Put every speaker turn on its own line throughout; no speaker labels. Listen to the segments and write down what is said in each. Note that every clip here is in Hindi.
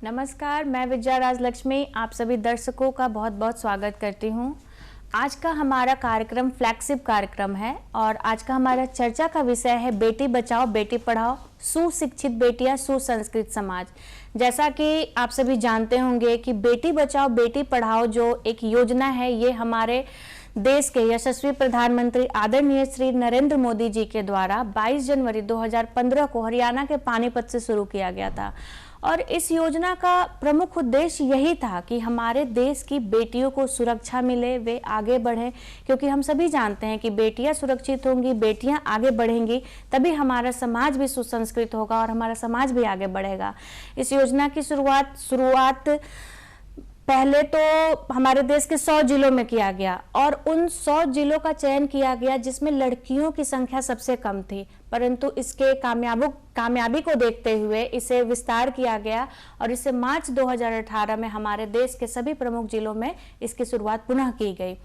नमस्कार, मैं विजया राजलक्ष्मी आप सभी दर्शकों का बहुत बहुत स्वागत करती हूँ। आज का हमारा कार्यक्रम फ्लैगशिप कार्यक्रम है और आज का हमारा चर्चा का विषय है बेटी बचाओ बेटी पढ़ाओ, सुशिक्षित बेटियां सुसंस्कृत समाज। जैसा कि आप सभी जानते होंगे कि बेटी बचाओ बेटी पढ़ाओ जो एक योजना है, ये हमारे देश के यशस्वी प्रधानमंत्री आदरणीय श्री नरेंद्र मोदी जी के द्वारा 22 जनवरी 2015 को हरियाणा के पानीपत से शुरू किया गया था। और इस योजना का प्रमुख उद्देश्य यही था कि हमारे देश की बेटियों को सुरक्षा मिले, वे आगे बढ़ें, क्योंकि हम सभी जानते हैं कि बेटियां सुरक्षित होंगी, बेटियां आगे बढ़ेंगी, तभी हमारा समाज भी सुसंस्कृत होगा और हमारा समाज भी आगे बढ़ेगा। इस योजना की शुरुआत पहले तो हमारे देश के 100 जिलों में किया गया और उन 100 जिलों का चयन किया गया जिसमें लड़कियों की संख्या सबसे कम थी, परंतु इसके कामयाबी को देखते हुए इसे विस्तार किया गया और इसे मार्च 2018 में हमारे देश के सभी प्रमुख जिलों में इसकी शुरुआत पुनः की गई।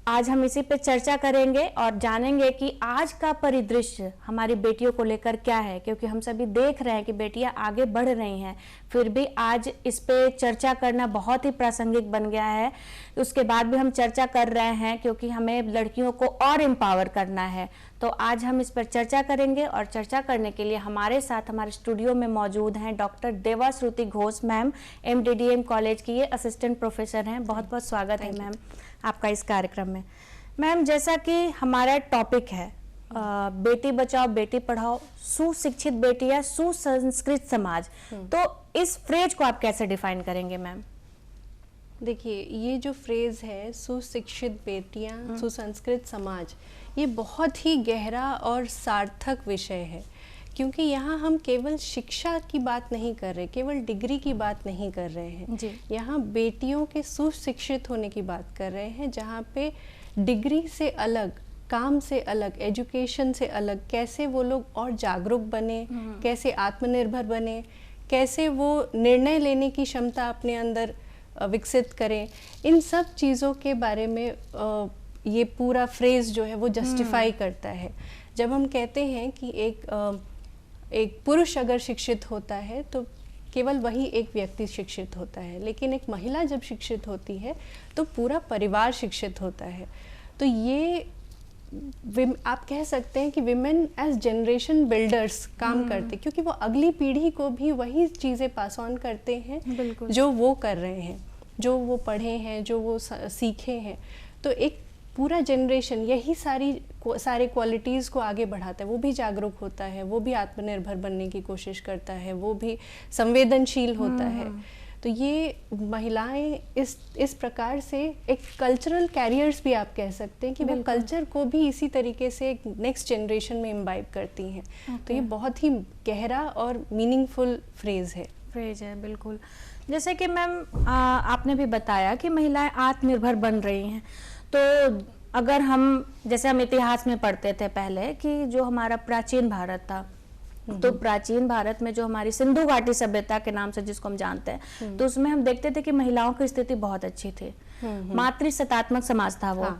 आज हम इसी पे चर्चा करेंगे और जानेंगे कि आज का परिदृश्य हमारी बेटियों को लेकर क्या है, क्योंकि हम सभी देख रहे हैं कि बेटियां आगे बढ़ रही हैं, फिर भी आज इस पे चर्चा करना बहुत ही प्रासंगिक बन गया है। उसके बाद भी हम चर्चा कर रहे हैं क्योंकि हमें लड़कियों को और एम्पावर करना है। तो आज हम इस पर चर्चा करेंगे और चर्चा करने के लिए हमारे साथ हमारे स्टूडियो में मौजूद हैं doctor Devashruti Ghosh ma'am, MDDM college की ये असिस्टेंट प्रोफेसर हैं। बहुत बहुत स्वागत है मैम आपका इस कार्यक्रम में। मैम, जैसा कि हमारा टॉपिक है बेटी बचाओ बेटी पढ़ाओ, सुशिक्षित बेटियां सुसंस्कृत समाज, तो इस फ्रेज को आप कैसे डिफाइन करेंगे मैम?
देखिए, ये जो फ्रेज है सुशिक्षित बेटियां सुसंस्कृत समाज, ये बहुत ही गहरा और सार्थक विषय है, क्योंकि यहाँ हम केवल शिक्षा की बात नहीं कर रहे, केवल डिग्री की बात नहीं कर रहे हैं। यहाँ बेटियों के सुशिक्षित होने की बात कर रहे हैं, जहाँ पे डिग्री से अलग, काम से अलग, एजुकेशन से अलग कैसे वो लोग और जागरूक बने, कैसे आत्मनिर्भर बने, कैसे वो निर्णय लेने की क्षमता अपने अंदर विकसित करें, इन सब चीज़ों के बारे में ये पूरा फ्रेज जो है वो जस्टिफाई करता है। जब हम कहते हैं कि एक पुरुष अगर शिक्षित होता है तो केवल वही एक व्यक्ति शिक्षित होता है, लेकिन एक महिला जब शिक्षित होती है तो पूरा परिवार शिक्षित होता है। तो ये आप कह सकते हैं कि विमेन एज जनरेशन बिल्डर्स काम करते, क्योंकि वो अगली पीढ़ी को भी वही चीज़ें पास ऑन करते हैं जो वो कर रहे हैं, जो वो पढ़े हैं, जो वो सीखे हैं। तो एक पूरा जनरेशन यही सारे क्वालिटीज़ को आगे बढ़ाता है। वो भी जागरूक होता है, वो भी आत्मनिर्भर बनने की कोशिश करता है, वो भी संवेदनशील होता है। तो ये महिलाएं इस प्रकार से एक कल्चरल कैरियर्स भी आप कह सकते हैं कि वो कल्चर को भी इसी तरीके से एक नेक्स्ट जनरेशन में इम्बाइब करती हैं। तो ये बहुत ही गहरा और मीनिंगफुल फ्रेज है।
बिल्कुल। जैसे कि मैम आपने भी बताया कि महिलाएं आत्मनिर्भर बन रही हैं, तो अगर हम इतिहास में पढ़ते थे पहले कि जो हमारा प्राचीन भारत था, तो प्राचीन भारत में जो हमारी सिंधु घाटी सभ्यता के नाम से जिसको हम जानते हैं, तो उसमें हम देखते थे कि महिलाओं की स्थिति बहुत अच्छी थी, मातृसत्तात्मक समाज था वो।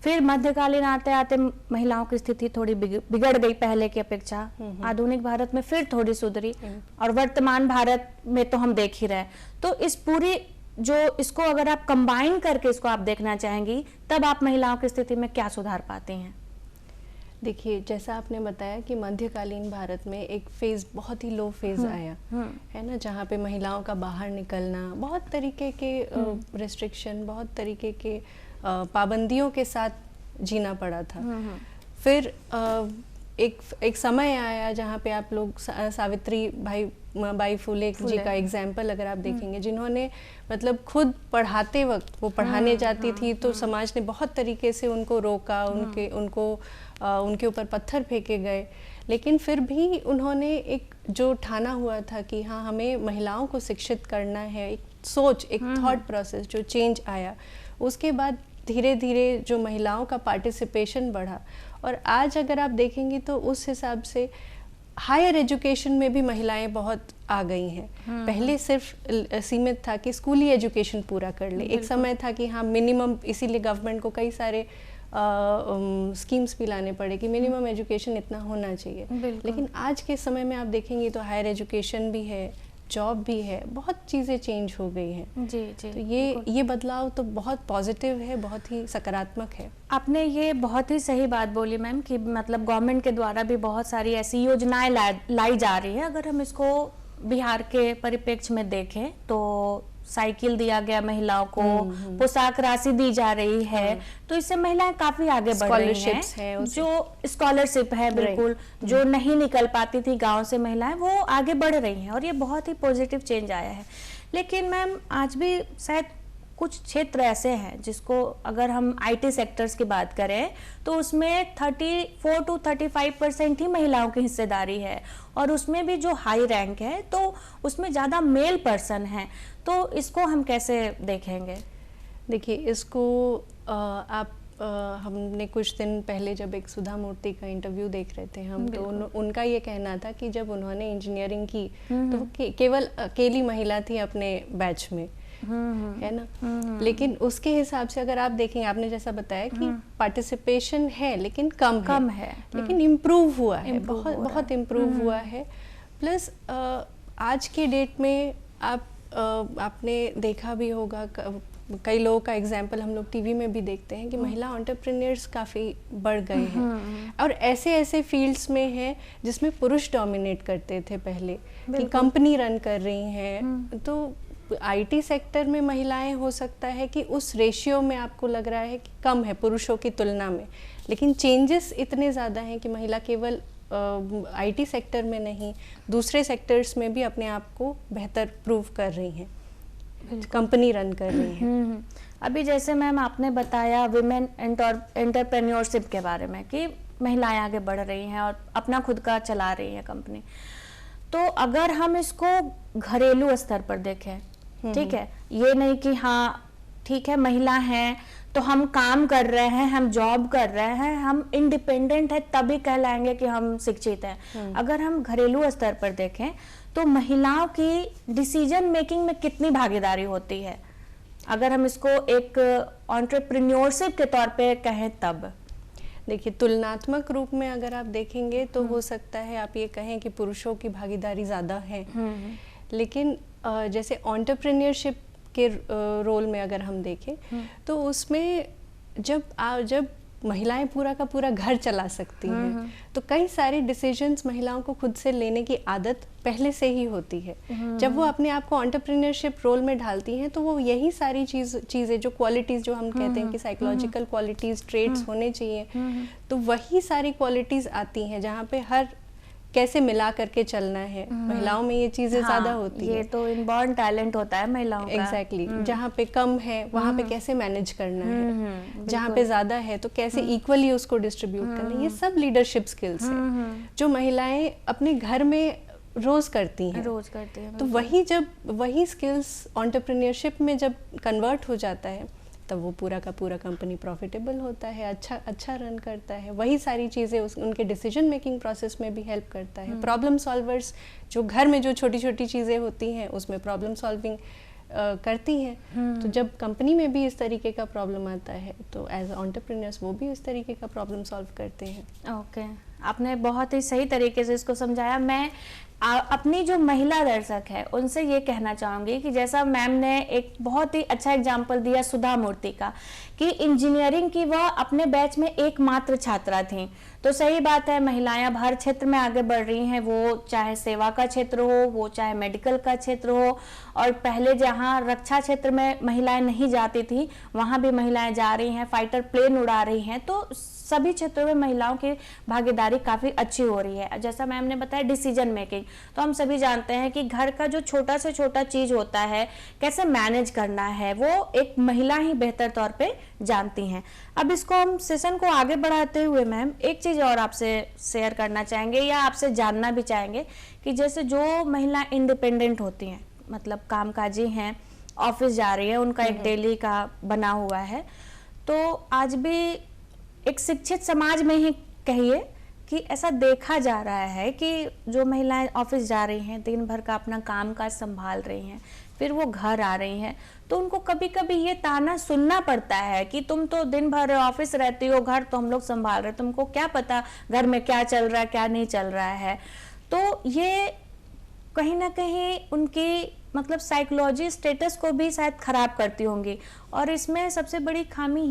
फिर मध्यकालीन आते आते महिलाओं की स्थिति थोड़ी बिगड़ गई पहले की अपेक्षा। आधुनिक भारत में फिर थोड़ी सुधरी और वर्तमान भारत में तो हम देख ही रहे। तो इस पूरी इसको अगर आप कंबाइन करके इसको आप देखना चाहेंगी, तब आप महिलाओं की स्थिति में क्या सुधार पाते हैं?
देखिए, जैसा आपने बताया कि मध्यकालीन भारत में एक फेज, बहुत ही लो फेज आया है ना, जहाँ पे महिलाओं का बाहर निकलना, बहुत तरीके के रेस्ट्रिक्शन, बहुत तरीके के पाबंदियों के साथ जीना पड़ा था। फिर एक समय आया जहाँ पे आप लोग सावित्री बाई फुले जी का एग्जाम्पल अगर आप देखेंगे, जिन्होंने मतलब खुद पढ़ाते वक्त, वो पढ़ाने जाती थी तो समाज ने बहुत तरीके से उनको रोका, उनके ऊपर पत्थर फेंके गए, लेकिन फिर भी उन्होंने एक जो ठाना हुआ था कि हाँ, हमें महिलाओं को शिक्षित करना है, एक सोच, एक थॉट प्रोसेस जो चेंज आया, उसके बाद धीरे धीरे जो महिलाओं का पार्टिसिपेशन बढ़ा। और आज अगर आप देखेंगे तो उस हिसाब से हायर एजुकेशन में भी महिलाएं बहुत आ गई हैं। पहले सिर्फ सीमित था कि स्कूली एजुकेशन पूरा कर ले, एक समय था कि हाँ मिनिमम, इसीलिए गवर्नमेंट को कई सारे स्कीम्स भी लाने पड़े कि मिनिमम एजुकेशन इतना होना चाहिए। लेकिन आज के समय में आप देखेंगे तो हायर एजुकेशन भी है, जॉब भी है, बहुत चीज़ें चेंज हो गई हैं।
जी जी।
तो ये बदलाव तो बहुत पॉजिटिव है, बहुत ही सकारात्मक है।
आपने ये बहुत ही सही बात बोली मैम कि मतलब गवर्नमेंट के द्वारा भी बहुत सारी ऐसी योजनाएं लाई जा रही है। अगर हम इसको बिहार के परिप्रेक्ष्य में देखें तो साइकिल दिया गया महिलाओं को, पोशाक राशि दी जा रही है, तो इससे महिलाएं काफी आगे बढ़ रही हैं। जो स्कॉलरशिप है बिल्कुल, जो नहीं निकल पाती थी गांव से महिलाएं, वो आगे बढ़ रही हैं और ये बहुत ही पॉजिटिव चेंज आया है। लेकिन मैम आज भी शायद कुछ क्षेत्र ऐसे हैं जिसको अगर हम आईटी सेक्टर्स की बात करें तो उसमें 34 to 35% ही महिलाओं की हिस्सेदारी है, और उसमें भी जो हाई रैंक है तो उसमें ज़्यादा मेल पर्सन हैं। तो इसको हम कैसे देखेंगे?
देखिए, इसको हमने कुछ दिन पहले जब एक सुधा मूर्ति का इंटरव्यू देख रहे थे हम, तो उनका ये कहना था कि जब उन्होंने इंजीनियरिंग की तो वो केवल अकेली महिला थी अपने बैच में, है ना। लेकिन उसके हिसाब से अगर आप देखें, आपने जैसा बताया कि पार्टिसिपेशन है लेकिन कम है, लेकिन इम्प्रूव हुआ है, बहुत इम्प्रूव हुआ है। प्लस आज के डेट में आपने देखा भी होगा, कई लोगों का एग्जाम्पल हम लोग टीवी में भी देखते हैं कि महिला एंटरप्रेन्योर्स काफ़ी बढ़ गए हैं, और ऐसे ऐसे फील्ड्स में हैं जिसमें पुरुष डोमिनेट करते थे पहले, कि कंपनी रन कर रही हैं। तो आईटी सेक्टर में महिलाएं हो सकता है कि उस रेशियो में आपको लग रहा है कि कम है पुरुषों की तुलना में, लेकिन चेंजेस इतने ज़्यादा हैं कि महिला केवल आईटी सेक्टर में नहीं, दूसरे सेक्टर्स में भी अपने आप को बेहतर प्रूव कर रही हैं, कंपनी रन कर रही हैं।
अभी जैसे मैम आपने बताया विमेन एंटरप्रेन्योरशिप के बारे में कि महिलाएं आगे बढ़ रही हैं और अपना खुद का चला रही हैं कंपनी, तो अगर हम इसको घरेलू स्तर पर देखें, ठीक है, ये नहीं कि हाँ ठीक है महिला हैं तो हम काम कर रहे हैं, हम जॉब कर रहे हैं, हम इंडिपेंडेंट है तभी कहलाएंगे कि हम शिक्षित हैं। अगर हम घरेलू स्तर पर देखें तो महिलाओं की डिसीजन मेकिंग में कितनी भागीदारी होती है, अगर हम इसको एक एंटरप्रेन्योरशिप के तौर पे कहें तब?
देखिए, तुलनात्मक रूप में अगर आप देखेंगे तो हो सकता है आप ये कहें कि पुरुषों की भागीदारी ज़्यादा है, लेकिन जैसे एंटरप्रेन्योरशिप के रोल में अगर हम देखें तो उसमें जब महिलाएं पूरा का पूरा घर चला सकती हैं, तो कई सारे डिसीजंस महिलाओं को खुद से लेने की आदत पहले से ही होती है। जब वो अपने आप को एंटरप्रेन्योरशिप रोल में ढालती हैं तो वो यही सारी चीज़ें जो क्वालिटीज़ जो हम कहते हैं कि साइकोलॉजिकल क्वालिटीज़, ट्रेड्स होने चाहिए, तो वही सारी क्वालिटीज़ आती हैं जहाँ पे हर कैसे मिला करके चलना है। महिलाओं में ये चीजें ज्यादा होती है,
ये तो इनबॉर्न टैलेंट होता है महिलाओं का।
एग्जैक्टली, जहाँ पे कम है वहाँ पे कैसे मैनेज करना है, जहाँ पे ज्यादा है तो कैसे इक्वली उसको डिस्ट्रीब्यूट करना है, ये सब लीडरशिप स्किल्स हैं जो महिलाएं अपने घर में रोज करती हैं। तो वही स्किल्स एंटरप्रेन्योरशिप में जब कन्वर्ट हो जाता है तब वो पूरा का पूरा कंपनी प्रॉफिटेबल होता है, अच्छा रन करता है। वही सारी चीज़ें उनके डिसीजन मेकिंग प्रोसेस में भी हेल्प करता है। प्रॉब्लम सॉल्वर्स जो घर में जो छोटी छोटी चीज़ें होती हैं उसमें प्रॉब्लम सॉल्विंग करती हैं। तो जब कंपनी में भी इस तरीके का प्रॉब्लम आता है तो एज एंटरप्रेन्योर्स वो भी इस तरीके का प्रॉब्लम सॉल्व करते हैं।
ओके, आपने बहुत ही सही तरीके से इसको समझाया। मैं अपनी जो महिला दर्शक है उनसे ये कहना चाहूँगी कि जैसा मैम ने एक बहुत ही अच्छा एग्जाम्पल दिया सुधा मूर्ति का, कि इंजीनियरिंग की वह अपने बैच में एकमात्र छात्रा थी। तो सही बात है, महिलाएं अब हर क्षेत्र में आगे बढ़ रही हैं, वो चाहे सेवा का क्षेत्र हो, वो चाहे मेडिकल का क्षेत्र हो, और पहले जहां रक्षा क्षेत्र में महिलाएं नहीं जाती थी वहां भी महिलाएं जा रही हैं, फाइटर प्लेन उड़ा रही हैं। तो सभी क्षेत्रों में महिलाओं की भागीदारी काफ़ी अच्छी हो रही है। जैसा मैम ने बताया डिसीजन मेकिंग, तो हम सभी जानते हैं कि घर का जो छोटा से छोटा चीज़ होता है कैसे मैनेज करना है वो एक महिला ही बेहतर तौर पे जानती हैं। अब इसको हम सेशन को आगे बढ़ाते हुए मैम एक चीज़ और आपसे शेयर करना चाहेंगे या आपसे जानना भी चाहेंगे कि जैसे जो महिला इंडिपेंडेंट होती हैं, मतलब कामकाजी हैं, ऑफिस जा रही है, उनका एक डेली का बना हुआ है, तो आज भी एक शिक्षित समाज में ही कहिए कि ऐसा देखा जा रहा है कि जो महिलाएं ऑफिस जा रही हैं, दिन भर का अपना काम काज संभाल रही हैं, फिर वो घर आ रही हैं, तो उनको कभी कभी ये ताना सुनना पड़ता है कि तुम तो दिन भर ऑफिस रहती हो, घर तो हम लोग संभाल रहे, तुमको क्या पता घर में क्या चल रहा है क्या नहीं चल रहा है। तो ये कहीं ना कहीं उनकी मतलब साइकोलॉजी स्टेटस को भी शायद खराब करती होंगी। और इसमें सबसे बड़ी खामी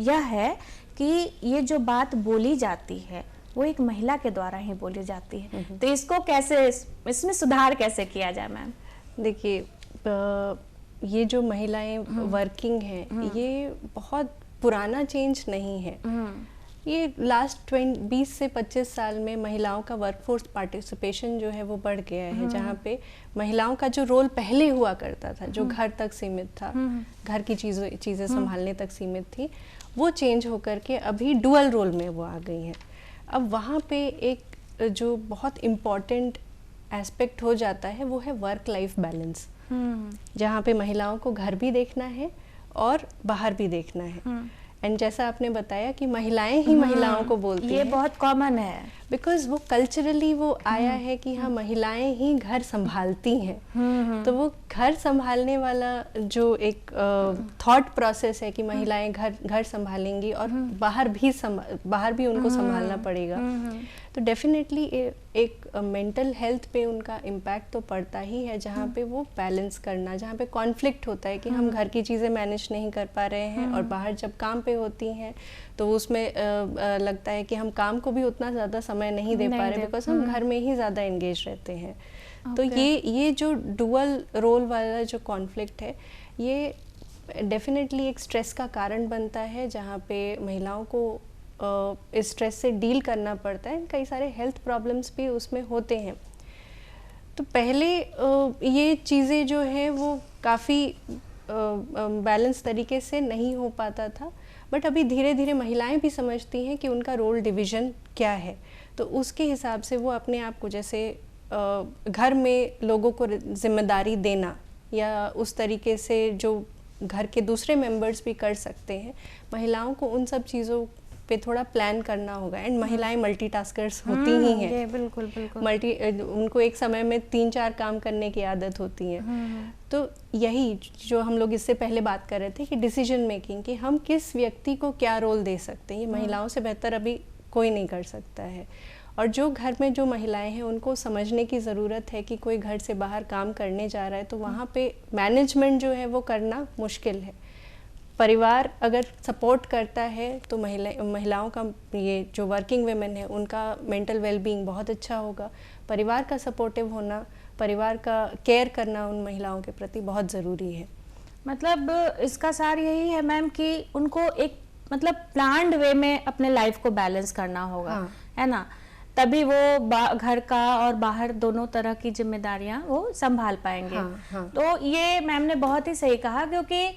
यह है कि ये जो बात बोली जाती है वो एक महिला के द्वारा ही बोली जाती है। तो इसको कैसे, इसमें सुधार कैसे किया जाए मैम?
देखिए, ये जो महिलाएं वर्किंग हैं, ये बहुत पुराना चेंज नहीं है। ये लास्ट 20 से 25 साल में महिलाओं का वर्कफोर्स पार्टिसिपेशन जो है वो बढ़ गया है, जहाँ पे महिलाओं का जो रोल पहले हुआ करता था, जो घर तक सीमित था, घर की चीज़ें संभालने तक सीमित थी, वो चेंज होकर के अभी डुअल रोल में वो आ गई हैं। अब वहाँ पे एक जो बहुत इम्पॉर्टेंट एस्पेक्ट हो जाता है वो है वर्क लाइफ बैलेंस, जहाँ पे महिलाओं को घर भी देखना है और बाहर भी देखना है। एंड जैसा आपने बताया कि महिलाएं ही महिलाओं को बोलती हैं,
ये बहुत कॉमन है,
बिकॉज वो कल्चरली वो आया है कि हाँ महिलाएं ही घर संभालती हैं। तो वो घर संभालने वाला जो एक थॉट प्रोसेस है कि महिलाएं घर संभालेंगी और बाहर भी उनको संभालना पड़ेगा, तो डेफिनेटली एक मेंटल हेल्थ पे उनका इम्पैक्ट तो पड़ता ही है, जहाँ पे वो बैलेंस करना, जहाँ पे कॉन्फ्लिक्ट होता है कि हम घर की चीज़ें मैनेज नहीं कर पा रहे हैं और बाहर जब काम पे होती हैं तो उसमें लगता है कि हम काम को भी उतना ज़्यादा समय नहीं दे पा रहे, बिकॉज हम घर में ही ज़्यादा एंगेज रहते हैं। तो ये जो डुअल रोल वाला जो कॉन्फ्लिक्ट है, ये डेफिनेटली एक स्ट्रेस का कारण बनता है, जहाँ पे महिलाओं को इस स्ट्रेस से डील करना पड़ता है। कई सारे हेल्थ प्रॉब्लम्स भी उसमें होते हैं। तो पहले ये चीज़ें जो है वो काफ़ी बैलेंस तरीके से नहीं हो पाता था, बट अभी धीरे धीरे महिलाएं भी समझती हैं कि उनका रोल डिवीज़न क्या है, तो उसके हिसाब से वो अपने आप को, जैसे घर में लोगों को जिम्मेदारी देना या उस तरीके से जो घर के दूसरे मेंबर्स भी कर सकते हैं, महिलाओं को उन सब चीज़ों पे थोड़ा प्लान करना होगा। एंड महिलाएं मल्टीटास्कर्स होती ही हैं,
बिल्कुल बिल्कुल
उनको एक समय में 3-4 काम करने की आदत होती है। तो यही जो हम लोग इससे पहले बात कर रहे थे कि डिसीजन मेकिंग, कि हम किस व्यक्ति को क्या रोल दे सकते हैं, ये महिलाओं से बेहतर अभी कोई नहीं कर सकता है। और जो घर में जो महिलाएं हैं उनको समझने की ज़रूरत है कि कोई घर से बाहर काम करने जा रहा है तो वहाँ पे मैनेजमेंट जो है वो करना मुश्किल है। परिवार अगर सपोर्ट करता है तो महिलाओं का, ये जो वर्किंग वुमेन है, उनका मेंटल वेलबींग बहुत अच्छा होगा। परिवार का सपोर्टिव होना, परिवार का केयर करना उन महिलाओं के प्रति बहुत ज़रूरी है।
मतलब इसका सार यही है मैम कि उनको एक मतलब प्लान्ड वे में अपने लाइफ को बैलेंस करना होगा, है ना, तभी वो घर का और बाहर दोनों तरह की जिम्मेदारियां वो संभाल पाएंगे। तो ये मैम ने बहुत ही सही कहा, क्योंकि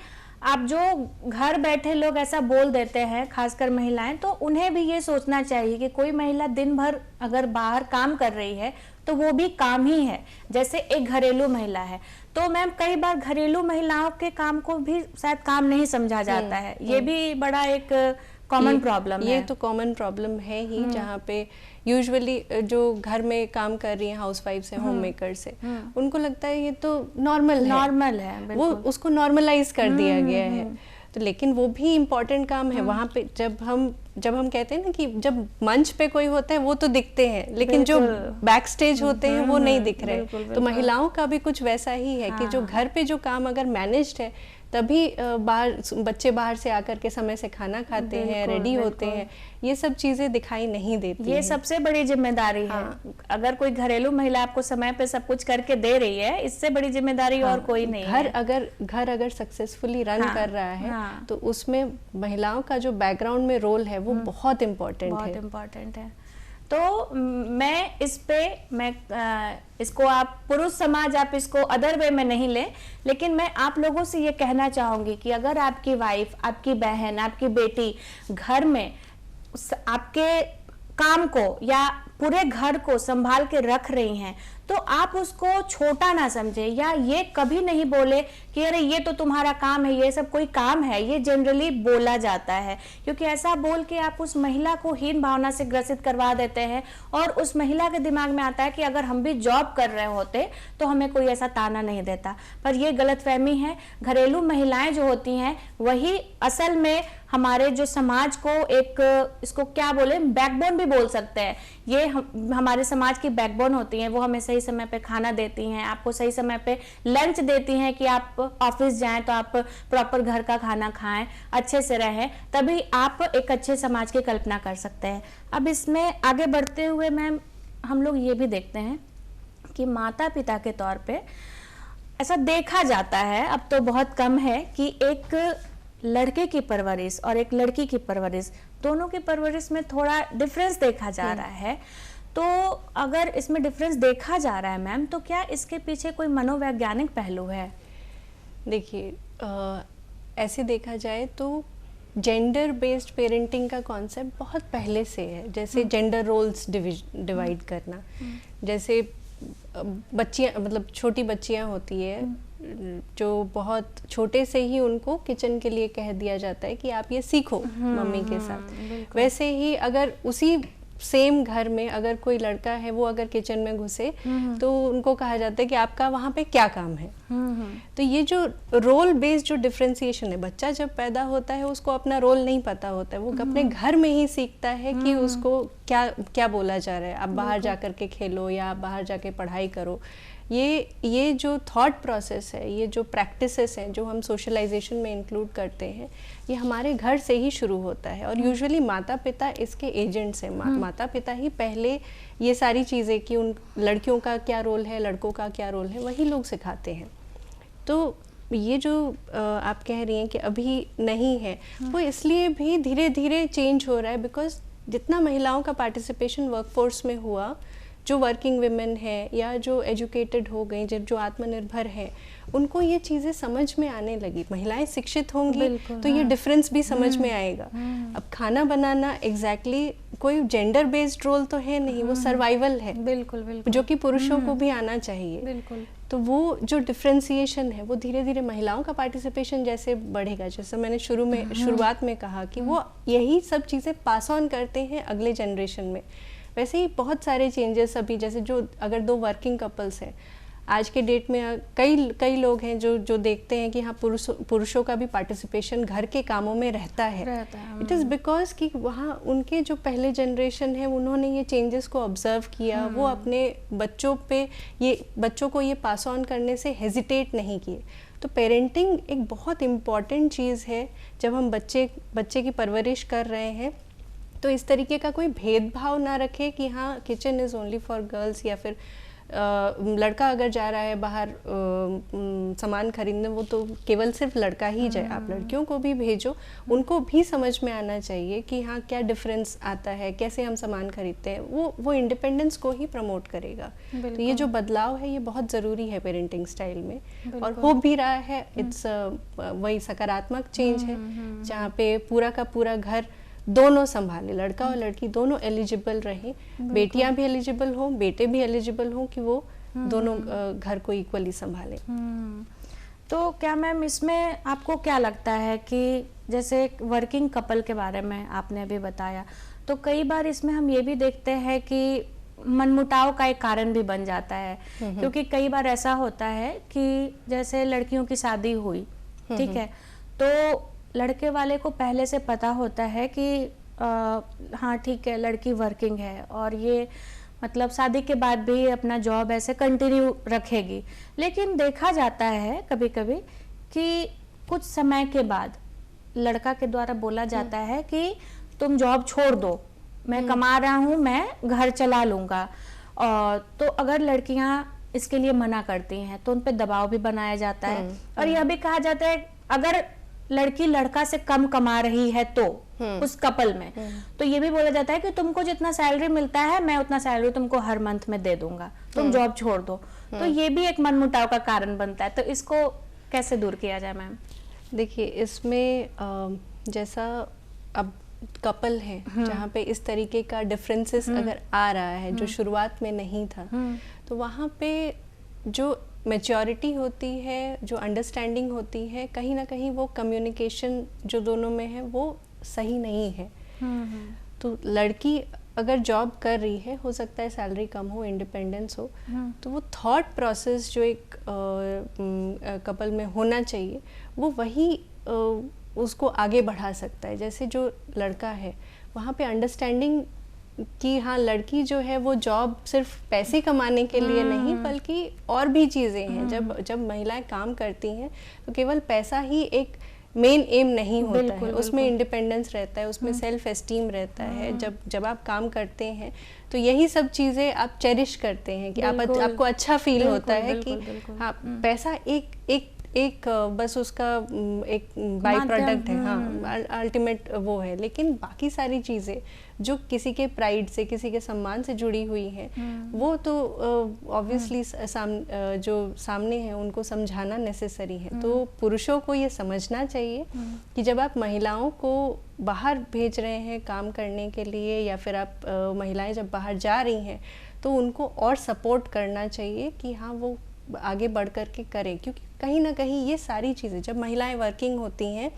आप जो घर बैठे लोग ऐसा बोल देते हैं, खासकर महिलाएं, तो उन्हें भी ये सोचना चाहिए कि कोई महिला दिन भर अगर बाहर काम कर रही है तो वो भी काम ही है, जैसे एक घरेलू महिला है। तो मैम कई बार घरेलू महिलाओं के काम को भी शायद काम नहीं समझा जाता है, ये भी बड़ा एक कॉमन प्रॉब्लम है।
ये तो कॉमन प्रॉब्लम है ही, जहाँ पे यूजुअली जो घर में काम कर रही हैं हाउसवाइफ्स हैं, होम मेकर्स है, उनको लगता है ये तो नॉर्मल है, वो उसको नॉर्मलाइज कर दिया गया है। तो लेकिन वो भी इम्पोर्टेंट काम है। वहाँ पे जब हम कहते हैं ना कि जब मंच पे कोई होता है वो तो दिखते हैं, लेकिन जो बैक स्टेज होते हैं वो नहीं दिख रहे। तो महिलाओं का भी कुछ वैसा ही है कि जो घर पे जो काम अगर मैनेज्ड है, तभी बच्चे बाहर से आकर के समय से खाना खाते हैं, रेडी होते हैं, ये सब चीजें दिखाई नहीं देती।
ये सबसे बड़ी जिम्मेदारी है। अगर कोई घरेलू महिला आपको समय पे सब कुछ करके दे रही है, इससे बड़ी जिम्मेदारी और कोई नहीं है।
घर अगर सक्सेसफुली रन कर रहा है तो उसमें महिलाओं का जो बैकग्राउंड में रोल है वो बहुत इम्पोर्टेंट है।
तो मैं इसको आप पुरुष समाज, आप इसको अदर वे में नहीं ले, लेकिन मैं आप लोगों से ये कहना चाहूंगी कि अगर आपकी वाइफ, आपकी बहन, आपकी बेटी घर में आपके काम को या पूरे घर को संभाल के रख रही हैं, तो आप उसको छोटा ना समझे, या ये कभी नहीं बोले कि अरे ये तो तुम्हारा काम है, ये सब कोई काम है। ये जनरली बोला जाता है, क्योंकि ऐसा बोल के आप उस महिला को हीन भावना से ग्रसित करवा देते हैं, और उस महिला के दिमाग में आता है कि अगर हम भी जॉब कर रहे होते तो हमें कोई ऐसा ताना नहीं देता। पर ये गलतफहमी है। घरेलू महिलाएं जो होती हैं वही असल में हमारे जो समाज को एक, इसको क्या बोले, बैकबोन भी बोल सकते हैं। ये हमारे समाज की बैकबोन होती हैं। वो हमें सही समय पे खाना देती हैं, आपको सही समय पे लंच देती हैं कि आप ऑफिस जाएं तो आप प्रॉपर घर का खाना खाएं, अच्छे से रहें, तभी आप एक अच्छे समाज की कल्पना कर सकते हैं। अब इसमें आगे बढ़ते हुए मैम, हम लोग ये भी देखते हैं कि माता पिता के तौर पे ऐसा देखा जाता है, अब तो बहुत कम है, कि एक लड़के की परवरिश और एक लड़की की परवरिश, दोनों की परवरिश में थोड़ा डिफरेंस देखा जा रहा है। तो अगर इसमें डिफरेंस देखा जा रहा है मैम, तो क्या इसके पीछे कोई मनोवैज्ञानिक पहलू है?
देखिए, ऐसे देखा जाए तो जेंडर बेस्ड पेरेंटिंग का कॉन्सेप्ट बहुत पहले से है। जैसे जेंडर रोल्स डिवाइड करना, जैसे बच्चियां, मतलब छोटी बच्चियां होती है जो बहुत छोटे से ही उनको किचन के लिए कह दिया जाता है कि आप ये सीखो मम्मी के साथ। वैसे ही अगर उसी सेम घर में अगर कोई लड़का है, वो अगर किचन में घुसे तो उनको कहा जाता है कि आपका वहाँ पे क्या काम है। तो ये जो रोल बेस्ड जो डिफरेंशिएशन है, बच्चा जब पैदा होता है उसको अपना रोल नहीं पता होता है, वो अपने घर में ही सीखता है कि उसको क्या क्या बोला जा रहा है, आप बाहर जा कर के खेलो या आप बाहर जाके पढ़ाई करो। ये जो थॉट प्रोसेस है, ये जो प्रैक्टिसेस हैं जो हम सोशलाइजेशन में इंक्लूड करते हैं, ये हमारे घर से ही शुरू होता है। और यूजुअली माता पिता इसके एजेंट्स हैं। माता पिता ही पहले ये सारी चीज़ें कि उन लड़कियों का क्या रोल है, लड़कों का क्या रोल है, वही लोग सिखाते हैं। तो ये जो आप कह रही हैं कि अभी नहीं है, वो इसलिए भी धीरे धीरे चेंज हो रहा है बिकॉज जितना महिलाओं का पार्टिसिपेशन वर्कफोर्स में हुआ, जो वर्किंग विमेन है या जो एजुकेटेड हो गई, जो आत्मनिर्भर है, उनको ये चीज़ें समझ में आने लगी। महिलाएं शिक्षित होंगी तो ये डिफरेंस भी समझ में आएगा। अब खाना बनाना एग्जैक्टली कोई जेंडर बेस्ड रोल तो है नहीं, वो सर्वाइवल है, बिल्कुल बिल्कुल, जो कि पुरुषों को भी आना चाहिए। बिल्कुल। तो वो जो डिफरेंशिएशन है वो धीरे धीरे महिलाओं का पार्टिसिपेशन जैसे बढ़ेगा, जैसे मैंने शुरुआत में कहा कि वो यही सब चीज़ें पास ऑन करते हैं अगले जनरेशन में। वैसे ही बहुत सारे चेंजेस अभी, जैसे जो अगर दो वर्किंग कपल्स हैं आज के डेट में, कई लोग हैं जो देखते हैं कि हाँ पुरुषों का भी पार्टिसिपेशन घर के कामों में रहता है। इट इज़ बिकॉज कि वहाँ उनके जो पहले जनरेशन है उन्होंने ये चेंजेस को ऑब्जर्व किया, वो अपने बच्चों को ये पास ऑन करने से हेजिटेट नहीं किए। तो पेरेंटिंग एक बहुत इम्पॉर्टेंट चीज़ है। जब हम बच्चे की परवरिश कर रहे हैं तो इस तरीके का कोई भेदभाव ना रखे कि हाँ kitchen is only for girls, या फिर लड़का अगर जा रहा है बाहर सामान खरीदने, वो तो केवल सिर्फ लड़का ही जाए। आप लड़कियों को भी भेजो, उनको भी समझ में आना चाहिए कि हाँ क्या डिफरेंस आता है, कैसे हम सामान खरीदते हैं। वो इंडिपेंडेंस को ही प्रमोट करेगा। तो ये जो बदलाव है ये बहुत ज़रूरी है पेरेंटिंग स्टाइल में, और हो भी रहा है। इट्स वही सकारात्मक चेंज है जहाँ पे पूरा का पूरा घर दोनों संभाले, लड़का और लड़की दोनों एलिजिबल रहें, बेटियां भी एलिजिबल हों, बेटे भी एलिजिबल हों, कि वो दोनों घर को इक्वली संभालें।
तो क्या मैम इसमें आपको क्या लगता है कि जैसे वर्किंग कपल के बारे में आपने अभी बताया, तो कई बार इसमें हम ये भी देखते हैं कि मनमुटाव का एक कारण भी बन जाता है, क्योंकि कई बार ऐसा होता है कि जैसे लड़कियों की शादी हुई, ठीक है, तो लड़के वाले को पहले से पता होता है कि हाँ ठीक है लड़की वर्किंग है और ये मतलब शादी के बाद भी अपना जॉब ऐसे कंटिन्यू रखेगी। लेकिन देखा जाता है कभी कभी कि कुछ समय के बाद लड़का के द्वारा बोला जाता है कि तुम जॉब छोड़ दो, मैं कमा रहा हूँ, मैं घर चला लूँगा। और तो अगर लड़कियाँ इसके लिए मना करती हैं तो उन पर दबाव भी बनाया जाता है, और यह भी कहा जाता है अगर लड़की लड़का से कम कमा रही है तो उस कपल में, तो ये भी बोला जाता है कि तुमको जितना सैलरी मिलता है मैं उतना सैलरी तुमको हर मंथ में दे दूंगा, तुम जॉब छोड़ दो। तो ये भी एक मनमुटाव का कारण बनता है। तो इसको कैसे दूर किया जाए मैम?
देखिए इसमें जैसा अब कपल है जहाँ पे इस तरीके का डिफरेंसेस अगर आ रहा है जो शुरुआत में नहीं था, तो वहाँ पे जो मैच्योरिटी होती है, जो अंडरस्टैंडिंग होती है, कहीं ना कहीं वो कम्युनिकेशन जो दोनों में है वो सही नहीं है। तो लड़की अगर जॉब कर रही है, हो सकता है सैलरी कम हो, इंडिपेंडेंस हो, तो वो थॉट प्रोसेस जो एक कपल में होना चाहिए वो वही उसको आगे बढ़ा सकता है। जैसे जो लड़का है वहाँ पे अंडरस्टैंडिंग कि हाँ लड़की जो है वो जॉब सिर्फ पैसे कमाने के लिए नहीं बल्कि और भी चीज़ें हैं। जब महिलाएं काम करती हैं तो केवल पैसा ही एक मेन एम नहीं होता है, उसमें इंडिपेंडेंस रहता है, उसमें सेल्फ एस्टीम रहता है। जब आप काम करते हैं तो यही सब चीज़ें आप चेरिश करते हैं कि आपको अच्छा फील होता है कि हाँ पैसा एक बस उसका एक बाई प्रोडक्ट है, हाँ अल्टीमेट वो है, लेकिन बाकी सारी चीज़ें जो किसी के प्राइड से किसी के सम्मान से जुड़ी हुई हैं वो तो ऑब्वियसली जो सामने हैं उनको समझाना नेसेसरी है। तो पुरुषों को ये समझना चाहिए कि जब आप महिलाओं को बाहर भेज रहे हैं काम करने के लिए या फिर आप महिलाएं जब बाहर जा रही हैं तो उनको और सपोर्ट करना चाहिए कि हाँ वो आगे बढ़ कर के करें, क्योंकि कहीं ना कहीं ये सारी चीज़ें जब महिलाएं वर्किंग होती हैं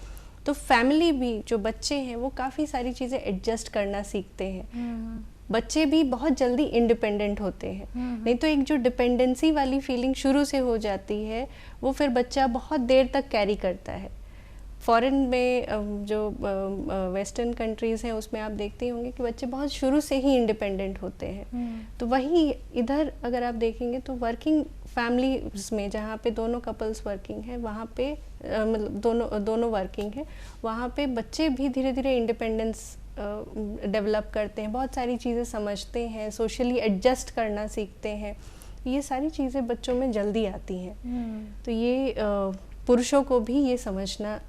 तो फैमिली भी जो बच्चे हैं वो काफ़ी सारी चीज़ें एडजस्ट करना सीखते हैं। बच्चे भी बहुत जल्दी इंडिपेंडेंट होते हैं, नहीं तो एक जो डिपेंडेंसी वाली फीलिंग शुरू से हो जाती है वो फिर बच्चा बहुत देर तक कैरी करता है। फॉरेन में जो वेस्टर्न कंट्रीज़ हैं उसमें आप देखते होंगे कि बच्चे बहुत शुरू से ही इंडिपेंडेंट होते हैं। तो वही इधर अगर आप देखेंगे तो वर्किंग फैमिलीज में जहाँ पे दोनों कपल्स वर्किंग है वहाँ पे मतलब दोनों वर्किंग है वहाँ पे बच्चे भी धीरे धीरे इंडिपेंडेंस डेवलप करते हैं, बहुत सारी चीज़ें समझते हैं, सोशली एडजस्ट करना सीखते हैं। ये सारी चीज़ें बच्चों में जल्दी आती हैं। तो ये पुरुषों को भी ये समझना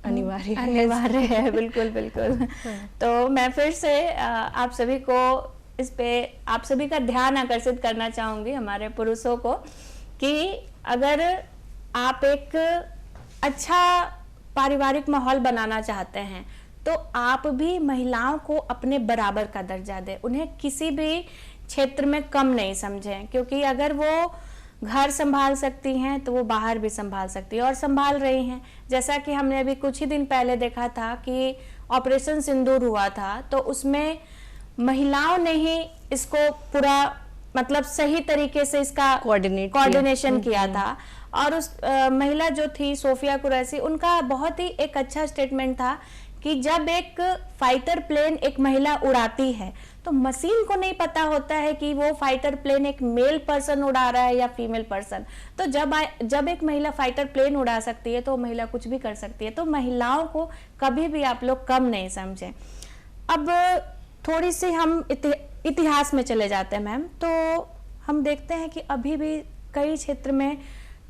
अनिवार्य
है। बिल्कुल बिल्कुल। तो मैं फिर से आप सभी को इस पे आप सभी का ध्यान आकर्षित करना चाहूंगी, हमारे पुरुषों को, कि अगर आप एक अच्छा पारिवारिक माहौल बनाना चाहते हैं तो आप भी महिलाओं को अपने बराबर का दर्जा दें, उन्हें किसी भी क्षेत्र में कम नहीं समझें, क्योंकि अगर वो घर संभाल सकती हैं तो वो बाहर भी संभाल सकती है और संभाल रही हैं। जैसा कि हमने अभी कुछ ही दिन पहले देखा था कि ऑपरेशन सिंदूर हुआ था, तो उसमें महिलाओं ने ही इसको पूरा मतलब सही तरीके से इसका कोऑर्डिनेशन किया था। और उस महिला जो थी सोफिया कुरैशी, उनका बहुत ही एक अच्छा स्टेटमेंट था कि जब एक फाइटर प्लेन एक महिला उड़ाती है तो मशीन को नहीं पता होता है कि वो फाइटर प्लेन एक मेल पर्सन उड़ा रहा है या फीमेल पर्सन। तो जब एक महिला फाइटर प्लेन उड़ा सकती है तो महिला कुछ भी कर सकती है। तो महिलाओं को कभी भी आप लोग कम नहीं समझें। अब थोड़ी सी हम इतिहास में चले जाते हैं मैम, तो हम देखते हैं कि अभी भी कई क्षेत्र में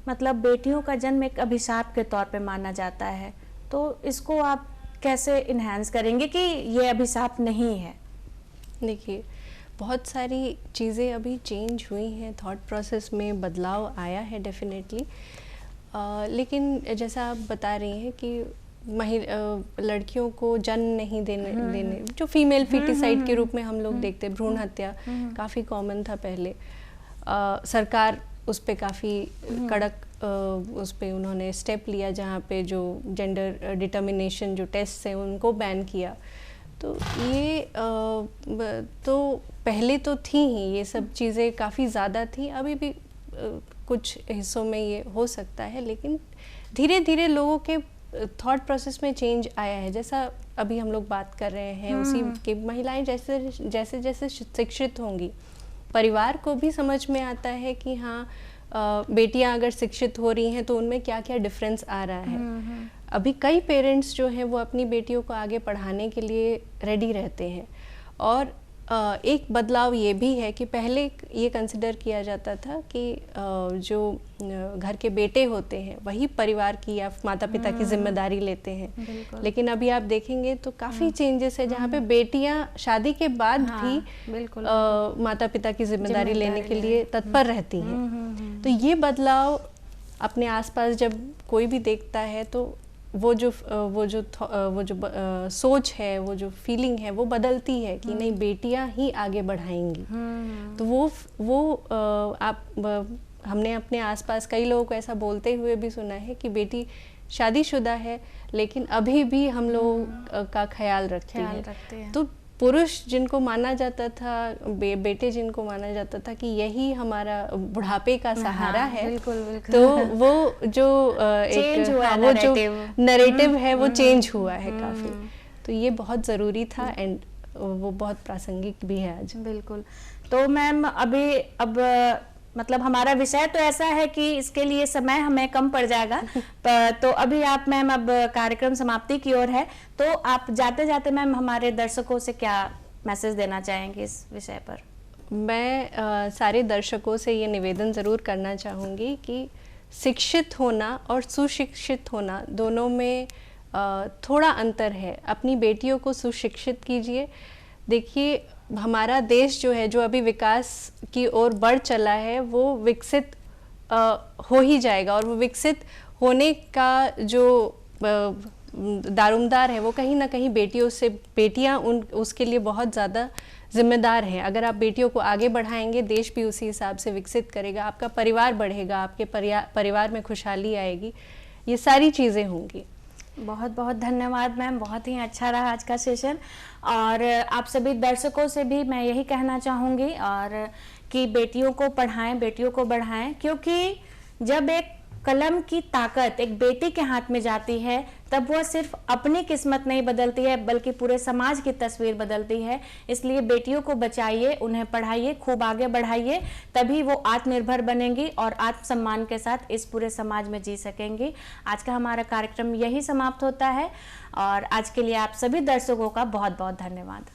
मतलब बेटियों का जन्म एक अभिशाप के तौर पे माना जाता है। तो इसको आप कैसे इन्हांस करेंगे कि ये अभिशाप नहीं है?
देखिए, बहुत सारी चीज़ें अभी चेंज हुई हैं, थॉट प्रोसेस में बदलाव आया है डेफिनेटली, लेकिन जैसा आप बता रही हैं कि लड़कियों को जन्म नहीं देने जो फीमेल फीटिसाइड के रूप में हम लोग देखते, भ्रूण हत्या काफ़ी कॉमन था पहले। सरकार उस पे काफ़ी कड़क उस पे उन्होंने स्टेप लिया, जहाँ पे जो जेंडर डिटर्मिनेशन जो टेस्ट हैं उनको बैन किया। तो ये तो पहले तो थी ही, ये सब चीज़ें काफ़ी ज़्यादा थी, अभी भी कुछ हिस्सों में ये हो सकता है, लेकिन धीरे धीरे लोगों के थॉट प्रोसेस में चेंज आया है। जैसा अभी हम लोग बात कर रहे हैं उसी के, महिलाएं जैसे जैसे शिक्षित होंगी, परिवार को भी समझ में आता है कि हाँ बेटियां अगर शिक्षित हो रही हैं तो उनमें क्या क्या डिफरेंस आ रहा है। अभी कई पेरेंट्स जो हैं वो अपनी बेटियों को आगे पढ़ाने के लिए रेडी रहते हैं। और एक बदलाव ये भी है कि पहले ये कंसिडर किया जाता था कि जो घर के बेटे होते हैं वही परिवार की या माता पिता की जिम्मेदारी लेते हैं, लेकिन अभी आप देखेंगे तो काफ़ी चेंजेस है जहाँ पे बेटियां शादी के बाद भी माता पिता की जिम्मेदारी लेने के लिए तत्पर रहती हैं। तो ये बदलाव अपने आसपास जब कोई भी देखता है तो वो जो सोच है, वो जो फीलिंग है वो बदलती है कि नहीं बेटियां ही आगे बढ़ाएंगी। तो हमने अपने आसपास कई लोगों को ऐसा बोलते हुए भी सुना है कि बेटी शादीशुदा है लेकिन अभी भी हम लोग का ख्याल रखती है। तो पुरुष जिनको माना जाता था, बेटे जिनको माना जाता था कि यही हमारा बुढ़ापे का सहारा है,
बिल्कुल, बिल्कुल।
तो वो जो
चेंज हुआ,
वो जो नरेटिव है वो चेंज हुआ है काफ़ी। तो ये बहुत ज़रूरी था एंड वो बहुत प्रासंगिक भी है आज।
बिल्कुल। तो मैम अब मतलब हमारा विषय तो ऐसा है कि इसके लिए समय हमें कम पड़ जाएगा तो अभी आप मैम अब कार्यक्रम समाप्ति की ओर है, तो आप जाते जाते मैम हमारे दर्शकों से क्या मैसेज देना चाहेंगे इस विषय पर?
मैं सारे दर्शकों से ये निवेदन ज़रूर करना चाहूँगी कि शिक्षित होना और सुशिक्षित होना दोनों में थोड़ा अंतर है। अपनी बेटियों को सुशिक्षित कीजिए। देखिए, हमारा देश जो है, जो अभी विकास की ओर बढ़ चला है, वो विकसित हो ही जाएगा, और वो विकसित होने का जो दारोमदार है वो कहीं ना कहीं बेटियां उसके लिए बहुत ज़्यादा जिम्मेदार हैं। अगर आप बेटियों को आगे बढ़ाएंगे, देश भी उसी हिसाब से विकसित करेगा, आपका परिवार बढ़ेगा, आपके परिवार में खुशहाली आएगी, ये सारी चीज़ें होंगी।
बहुत बहुत धन्यवाद मैम, बहुत ही अच्छा रहा आज का सेशन। और आप सभी दर्शकों से भी मैं यही कहना चाहूँगी और कि बेटियों को पढ़ाएं, बेटियों को बढ़ाएं, क्योंकि जब एक कलम की ताकत एक बेटी के हाथ में जाती है तब वह सिर्फ अपनी किस्मत नहीं बदलती है बल्कि पूरे समाज की तस्वीर बदलती है। इसलिए बेटियों को बचाइए, उन्हें पढ़ाइए, खूब आगे बढ़ाइए, तभी वो आत्मनिर्भर बनेंगी और आत्मसम्मान के साथ इस पूरे समाज में जी सकेंगी। आज का हमारा कार्यक्रम यही समाप्त होता है और आज के लिए आप सभी दर्शकों का बहुत बहुत धन्यवाद।